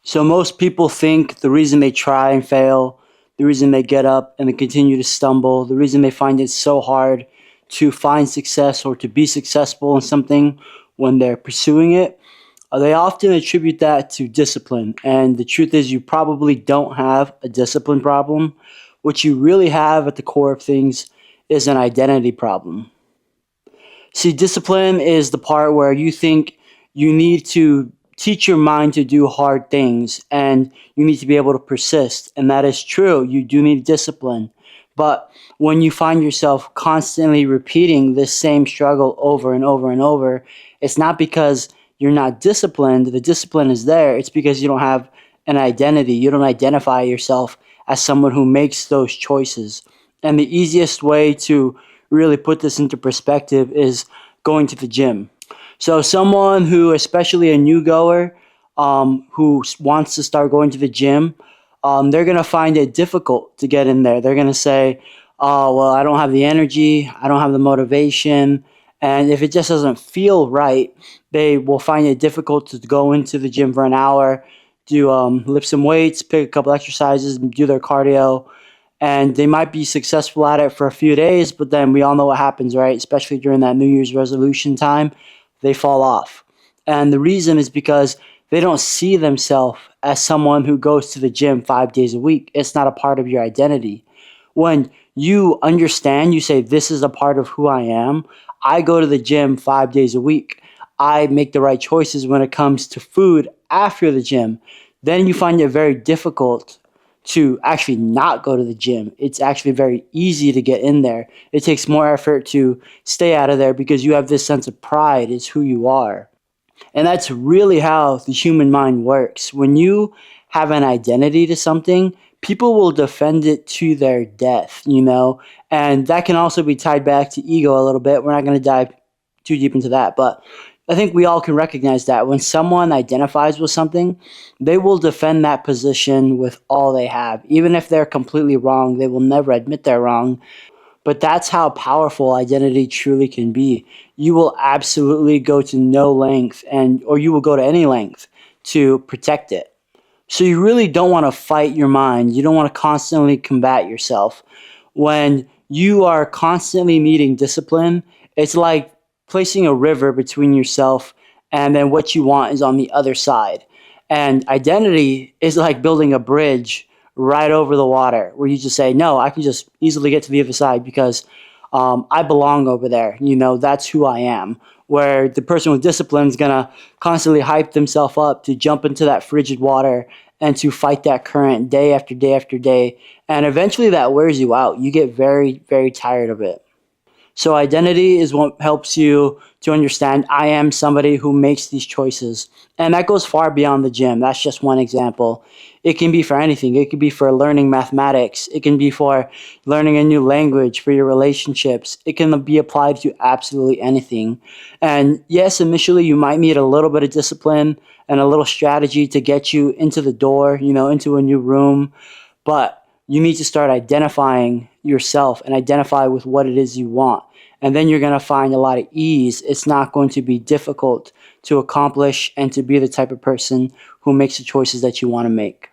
So most people think the reason they try and fail, the reason they get up and they continue to stumble, the reason they find it so hard to find success or to be successful in something when they're pursuing it, they often attribute that to discipline. And the truth is, you probably don't have a discipline problem. What you really have at the core of things is an identity problem. See, discipline is the part where you think you need to teach your mind to do hard things and you need to be able to persist. And that is true. You do need discipline. But when you find yourself constantly repeating this same struggle over and over and over, it's not because you're not disciplined. The discipline is there. It's because you don't have an identity. You don't identify yourself as someone who makes those choices. And the easiest way to really put this into perspective is going to the gym. So someone who, especially a new goer, who wants to start going to the gym, they're going to find it difficult to get in there. They're going to say, oh, well, I don't have the energy, I don't have the motivation. And if it just doesn't feel right, they will find it difficult to go into the gym for an hour, do lift some weights, pick a couple exercises, do their cardio. And they might be successful at it for a few days, but then we all know what happens, right? Especially during that New Year's resolution time, they fall off. And the reason is because they don't see themselves as someone who goes to the gym 5 days a week. It's not a part of your identity. When you understand, you say, this is a part of who I am. I go to the gym 5 days a week. I make the right choices when it comes to food after the gym. Then you find it very difficult to actually not go to the gym. It's actually very easy to get in there. It takes more effort to stay out of there because you have this sense of pride. It's who you are. And that's really how the human mind works. When you have an identity to something, people will defend it to their death, and that can also be tied back to ego a little bit. We're not going to dive too deep into that, but I think we all can recognize that when someone identifies with something, they will defend that position with all they have. Even if they're completely wrong, they will never admit they're wrong. But that's how powerful identity truly can be. You will absolutely go to no length or you will go to any length to protect it. So you really don't want to fight your mind. You don't want to constantly combat yourself. When you are constantly needing discipline, it's like placing a river between yourself and then what you want is on the other side. And identity is like building a bridge right over the water where you just say, no, I can just easily get to the other side because I belong over there. That's who I am. Where the person with discipline is going to constantly hype themselves up to jump into that frigid water and to fight that current day after day after day. And eventually that wears you out. You get very, very tired of it. So identity is what helps you to understand I am somebody who makes these choices. And that goes far beyond the gym. That's just one example. It can be for anything. It could be for learning mathematics. It can be for learning a new language, for your relationships. It can be applied to absolutely anything. And yes, initially you might need a little bit of discipline and a little strategy to get you into the door, into a new room. But you need to start identifying yourself and identify with what it is you want. And then you're going to find a lot of ease. It's not going to be difficult to accomplish and to be the type of person who makes the choices that you want to make.